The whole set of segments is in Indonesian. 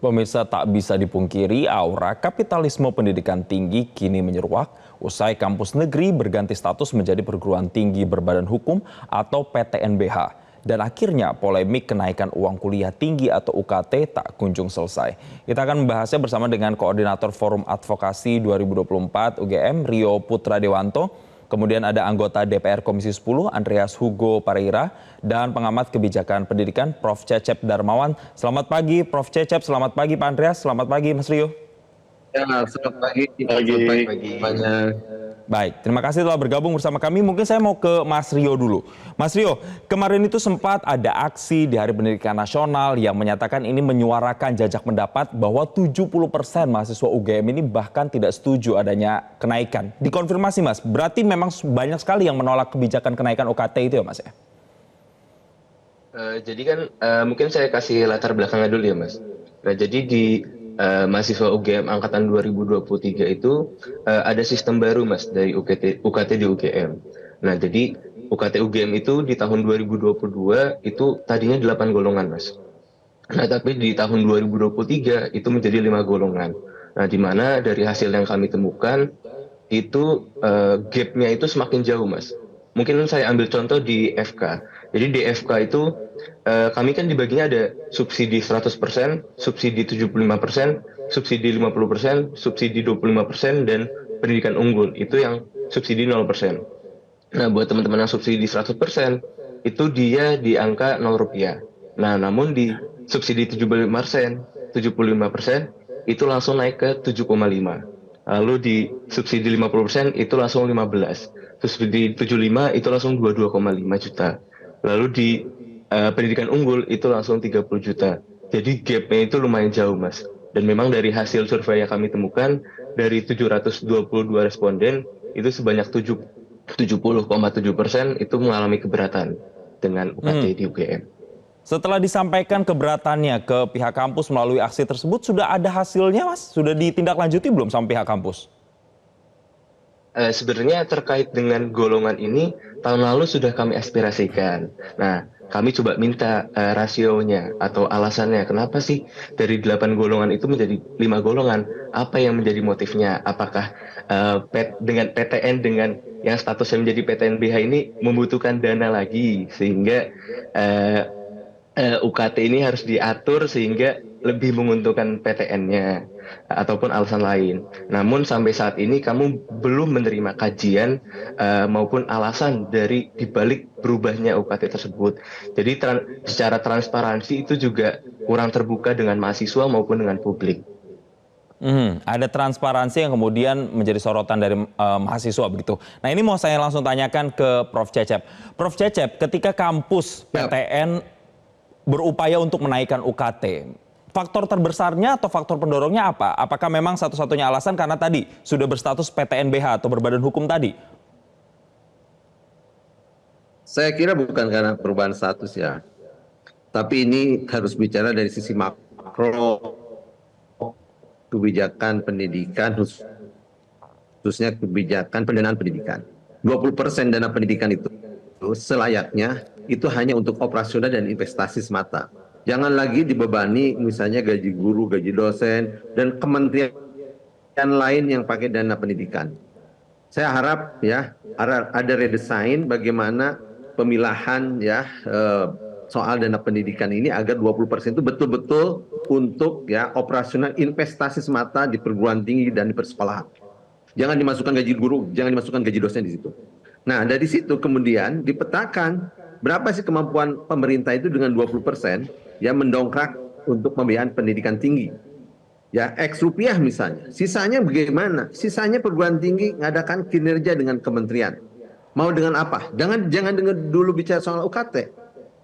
Pemirsa, tak bisa dipungkiri aura kapitalisme pendidikan tinggi kini menyeruak usai kampus negeri berganti status menjadi perguruan tinggi berbadan hukum atau PTNBH. Dan akhirnya polemik kenaikan uang kuliah tinggi atau UKT tak kunjung selesai. Kita akan membahasnya bersama dengan Koordinator Forum Advokasi 2024 UGM Rio Putra Dewanto. Kemudian ada anggota DPR Komisi 10 Andreas Hugo Pareira dan pengamat kebijakan pendidikan Prof. Cecep Darmawan. Selamat pagi Prof. Cecep, selamat pagi Pak Andreas, selamat pagi Mas Rio. Ya, selamat pagi. Selamat pagi semuanya. Baik, terima kasih telah bergabung bersama kami. Mungkin saya mau ke Mas Rio dulu. Mas Rio, kemarin itu sempat ada aksi di Hari Pendidikan Nasional yang menyatakan ini menyuarakan jajak pendapat bahwa 70% mahasiswa UGM ini bahkan tidak setuju adanya kenaikan. Dikonfirmasi Mas, berarti memang banyak sekali yang menolak kebijakan kenaikan UKT itu ya Mas ya? Jadi kan mungkin saya kasih latar belakangnya dulu ya Mas. Nah jadi di mahasiswa UGM angkatan 2023 itu ada sistem baru Mas dari UKT di UGM. Nah jadi UKT UGM itu di tahun 2022 itu tadinya 8 golongan Mas. Nah tapi di tahun 2023 itu menjadi 5 golongan. Nah di mana dari hasil yang kami temukan itu gapnya itu semakin jauh Mas. Mungkin saya ambil contoh di FK. Jadi di FK itu kami kan dibaginya ada subsidi 100%, subsidi 75%, subsidi 50%, subsidi 25%, dan pendidikan unggul. Itu yang subsidi 0%. Nah, buat teman-teman yang subsidi 100%, itu dia di angka 0 rupiah. Nah, namun di subsidi 75%, itu langsung naik ke 7,5. Lalu di subsidi 50% itu langsung 15. Subsidi 75 itu langsung 22,5 juta. Lalu di pendidikan unggul itu langsung 30 juta. Jadi gapnya itu lumayan jauh Mas. Dan memang dari hasil survei yang kami temukan, dari 722 responden, itu sebanyak 70,7% itu mengalami keberatan dengan UKT di UGM. Setelah disampaikan keberatannya ke pihak kampus melalui aksi tersebut, sudah ada hasilnya Mas? Sudah ditindaklanjuti belum sama pihak kampus? Sebenarnya terkait dengan golongan ini, tahun lalu sudah kami aspirasikan. Nah, kami coba minta rasionya atau alasannya. Kenapa sih dari 8 golongan itu menjadi 5 golongan? Apa yang menjadi motifnya? Apakah dengan PTN dengan yang statusnya menjadi PTNBH ini membutuhkan dana lagi sehingga UKT ini harus diatur sehingga lebih menguntungkan PTN-nya ataupun alasan lain. Namun sampai saat ini kamu belum menerima kajian maupun alasan dari dibalik berubahnya UKT tersebut. Jadi secara transparansi itu juga kurang terbuka dengan mahasiswa maupun dengan publik. Ada transparansi yang kemudian menjadi sorotan dari mahasiswa begitu. Nah ini mau saya langsung tanyakan ke Prof. Cecep. Prof. Cecep, ketika kampus PTN berupaya untuk menaikkan UKT, faktor terbesarnya atau faktor pendorongnya apa? Apakah memang satu-satunya alasan karena tadi sudah berstatus PTNBH atau berbadan hukum tadi? Saya kira bukan karena perubahan status ya, tapi ini harus bicara dari sisi makro kebijakan pendidikan, khususnya kebijakan pendanaan pendidikan. 20% dana pendidikan itu selayaknya itu hanya untuk operasional dan investasi semata. Jangan lagi dibebani misalnya gaji guru, gaji dosen, dan kementerian lain yang pakai dana pendidikan. Saya harap ya ada redesign bagaimana pemilahan ya soal dana pendidikan ini agar 20% itu betul-betul untuk ya operasional investasi semata di perguruan tinggi dan di persekolahan. Jangan dimasukkan gaji guru, jangan dimasukkan gaji dosen di situ. Nah, dari situ kemudian dipetakan berapa sih kemampuan pemerintah itu dengan 20% yang mendongkrak untuk pembiayaan pendidikan tinggi. Ya, X rupiah misalnya. Sisanya bagaimana? Sisanya perguruan tinggi mengadakan kinerja dengan kementerian. Mau dengan apa? Jangan dengan dulu bicara soal UKT.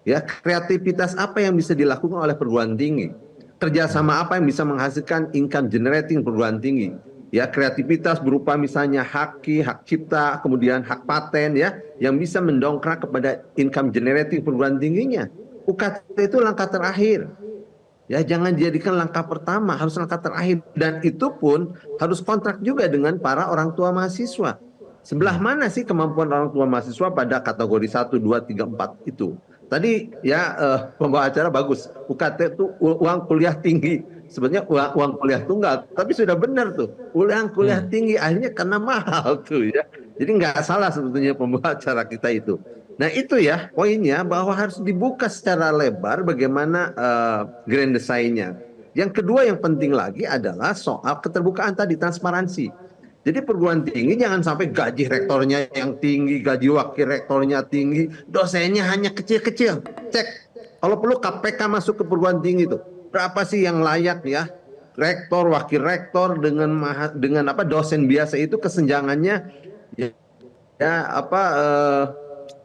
Ya, kreativitas apa yang bisa dilakukan oleh perguruan tinggi? Kerjasama apa yang bisa menghasilkan income generating perguruan tinggi? Ya, kreativitas berupa misalnya hak cipta, kemudian hak paten ya, yang bisa mendongkrak kepada income generating perguruan tingginya. UKT itu langkah terakhir. Ya, jangan dijadikan langkah pertama, harus langkah terakhir. Dan itu pun harus kontrak juga dengan para orang tua mahasiswa. Sebelah mana sih kemampuan orang tua mahasiswa pada kategori 1, 2, 3, 4 itu? Tadi ya pembawa acara bagus, UKT itu uang kuliah tinggi. sebetulnya uang kuliah tunggal, tapi sudah benar tuh, uang kuliah tinggi akhirnya karena mahal tuh ya. Jadi nggak salah sebetulnya pembawa acara kita itu. Nah itu ya poinnya, bahwa harus dibuka secara lebar bagaimana grand design-nya. Yang kedua yang penting lagi adalah soal keterbukaan tadi, transparansi. Jadi perguruan tinggi jangan sampai gaji rektornya yang tinggi, gaji wakil rektornya tinggi, dosennya hanya kecil-kecil. Cek, kalau perlu KPK masuk ke perguruan tinggi itu. Berapa sih yang layak ya? Rektor, wakil rektor dengan apa dosen biasa itu kesenjangannya ya,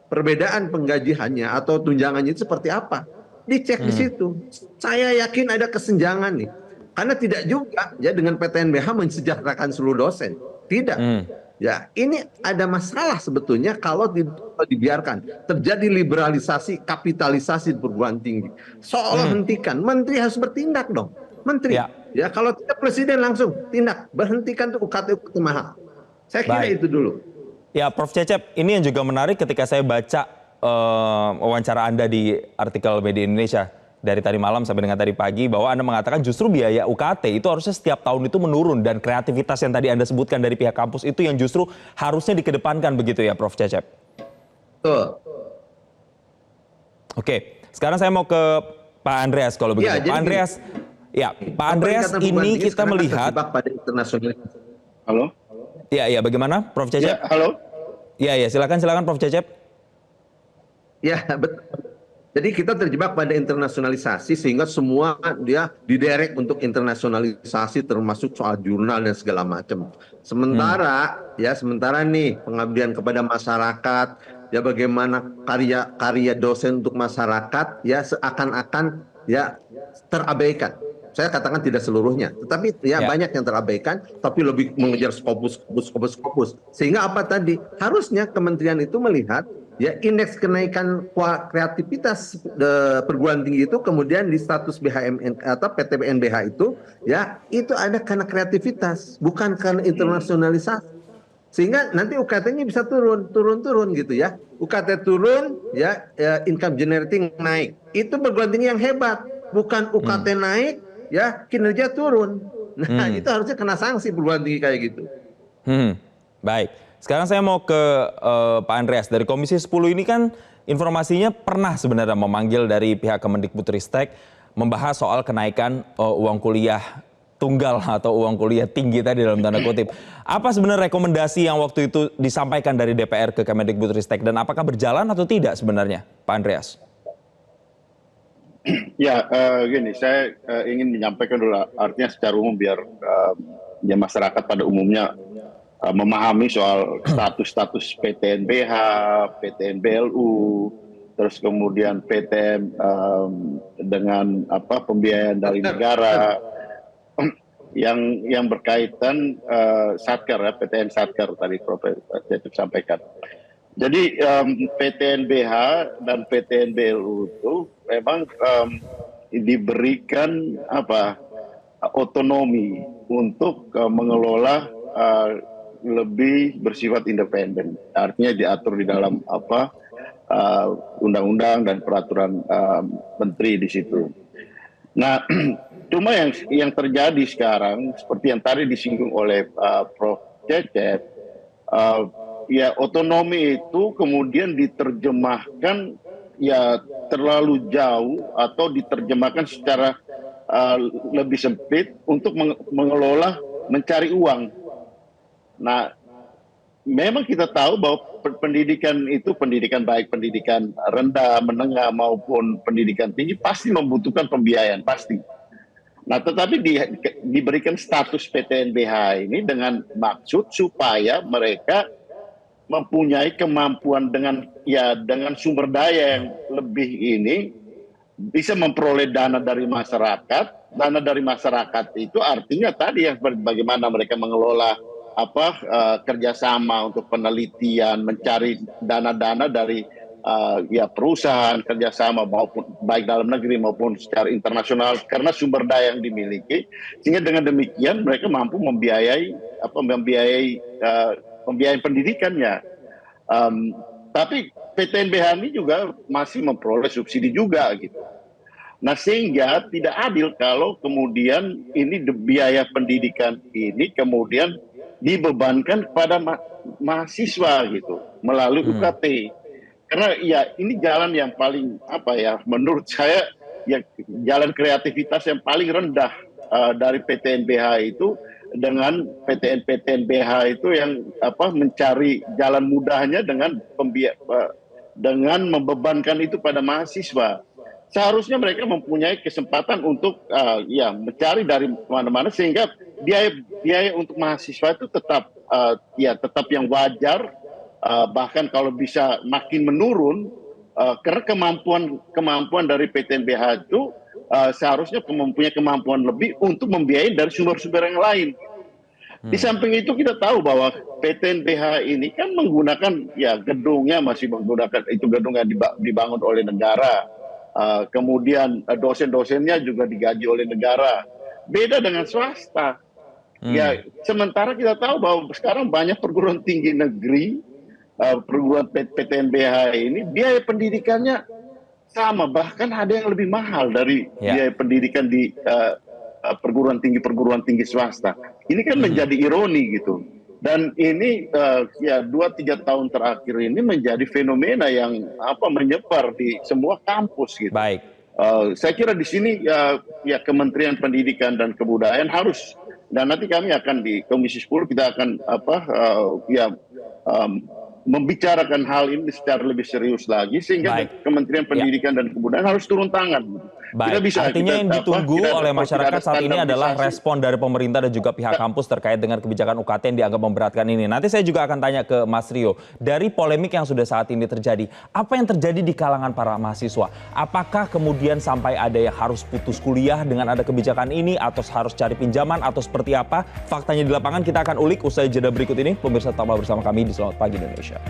perbedaan penggajiannya atau tunjangannya itu seperti apa? Dicek di situ. Saya yakin ada kesenjangan nih. Karena tidak juga ya dengan PTNBH mensejahterakan seluruh dosen. Tidak. Ya, ini ada masalah sebetulnya kalau dibiarkan terjadi liberalisasi, kapitalisasi di perguruan tinggi. Seolah hentikan, menteri harus bertindak dong. Menteri. Ya, kalau tidak presiden langsung tindak, berhentikan tuh UKT mahal. Saya kira itu dulu. Ya, Prof. Cecep, ini yang juga menarik ketika saya baca wawancara Anda di artikel Media Indonesia dari tadi malam sampai dengan tadi pagi, bahwa Anda mengatakan justru biaya UKT itu harusnya setiap tahun itu menurun, dan kreativitas yang tadi Anda sebutkan dari pihak kampus itu yang justru harusnya dikedepankan begitu ya, Prof. Cecep? Betul. Oke, sekarang saya mau ke Pak Andreas kalau begitu. Ya, Pak Andreas, Pak Andreas, ini kita melihat pada internasional. Halo? Iya, bagaimana, Prof. Cecep? Ya, halo. Iya, silakan Prof. Cecep. Ya, betul. Jadi kita terjebak pada internasionalisasi sehingga semua dia diderek untuk internasionalisasi, termasuk soal jurnal dan segala macam. Sementara nih pengabdian kepada masyarakat, ya bagaimana karya dosen untuk masyarakat ya seakan-akan ya terabaikan. Saya katakan tidak seluruhnya, tetapi banyak yang terabaikan, tapi lebih mengejar skopus. Sehingga apa tadi? Harusnya kementerian itu melihat ya indeks kenaikan kreativitas perguruan tinggi itu kemudian di status BHMN atau PTBNBH itu ya itu ada karena kreativitas, bukan karena internasionalisasi. Sehingga nanti UKT-nya bisa turun gitu ya. UKT turun ya income generating naik. Itu perguruan tinggi yang hebat, bukan UKT naik ya kinerja turun. Nah, itu harusnya kena sanksi perguruan tinggi kayak gitu. Baik. Sekarang saya mau ke Pak Andreas. Dari Komisi 10 ini kan informasinya pernah sebenarnya memanggil dari pihak Kemendikbudristek membahas soal kenaikan uang kuliah tunggal atau uang kuliah tinggi tadi dalam tanda kutip. Apa sebenarnya rekomendasi yang waktu itu disampaikan dari DPR ke Kemendikbudristek dan apakah berjalan atau tidak sebenarnya, Pak Andreas? Ya, gini, saya ingin menyampaikan dulu, artinya secara umum biar ya masyarakat pada umumnya memahami soal status PTNBH, PTNBLU, terus kemudian PTN dengan pembiayaan dari negara yang berkaitan Satker ya, PTN Satker tadi Prof. Cecep sampaikan. Jadi PTNBH dan PTNBLU itu memang diberikan otonomi untuk mengelola lebih bersifat independen. Artinya diatur di dalam undang-undang dan peraturan menteri di situ. Nah, cuma yang terjadi sekarang seperti yang tadi disinggung oleh Prof. Cecep, ya otonomi itu kemudian diterjemahkan ya terlalu jauh atau diterjemahkan secara lebih sempit untuk mengelola mencari uang. Nah, memang kita tahu bahwa pendidikan itu pendidikan baik, pendidikan rendah, menengah maupun pendidikan tinggi pasti membutuhkan pembiayaan pasti. Nah, tetapi diberikan status PTNBH ini dengan maksud supaya mereka mempunyai kemampuan dengan sumber daya yang lebih ini bisa memperoleh dana dari masyarakat. Dana dari masyarakat itu artinya tadi yang bagaimana mereka mengelola kerjasama untuk penelitian, mencari dana-dana dari perusahaan kerjasama maupun baik dalam negeri maupun secara internasional karena sumber daya yang dimiliki, sehingga dengan demikian mereka mampu membiayai pendidikannya. Tapi PTNBH ini juga masih memperoleh subsidi juga gitu. Nah, sehingga tidak adil kalau kemudian ini biaya pendidikan ini kemudian dibebankan kepada mahasiswa gitu melalui UKT. Karena ya ini jalan yang paling apa ya, menurut saya ya jalan kreativitas yang paling rendah dari PTNBH itu dengan PTN-PTNBH itu yang apa mencari jalan mudahnya dengan membebankan itu pada mahasiswa. Seharusnya mereka mempunyai kesempatan untuk ya mencari dari mana-mana sehingga biaya untuk mahasiswa itu tetap tetap yang wajar, bahkan kalau bisa makin menurun karena kemampuan dari PTNBH itu seharusnya mempunyai kemampuan lebih untuk membiayai dari sumber-sumber yang lain. Di samping itu kita tahu bahwa PTNBH ini kan menggunakan ya gedungnya masih menggunakan itu gedung yang dibangun oleh negara. Kemudian dosen-dosennya juga digaji oleh negara. Beda dengan swasta. Ya, sementara kita tahu bahwa sekarang banyak perguruan tinggi negeri, perguruan PTNBH ini biaya pendidikannya sama, bahkan ada yang lebih mahal dari biaya pendidikan di perguruan tinggi swasta. Ini kan menjadi ironi gitu. Dan ini ya 2-3 tahun terakhir ini menjadi fenomena yang menyebar di semua kampus gitu. Baik. Saya kira di sini ya Kementerian Pendidikan dan Kebudayaan harus, dan nanti kami akan di Komisi 10 kita akan membicarakan hal ini secara lebih serius lagi sehingga Kementerian Pendidikan dan Kebudayaan harus turun tangan. Baik, artinya yang ditunggu oleh masyarakat saat ini adalah respon dari pemerintah dan juga pihak kampus terkait dengan kebijakan UKT yang dianggap memberatkan ini. Nanti saya juga akan tanya ke Mas Rio, dari polemik yang sudah saat ini terjadi, apa yang terjadi di kalangan para mahasiswa? Apakah kemudian sampai ada yang harus putus kuliah dengan ada kebijakan ini, atau harus cari pinjaman, atau seperti apa? Faktanya di lapangan kita akan ulik usai jeda berikut ini. Pemirsa, tetaplah bersama kami di Selamat Pagi Indonesia.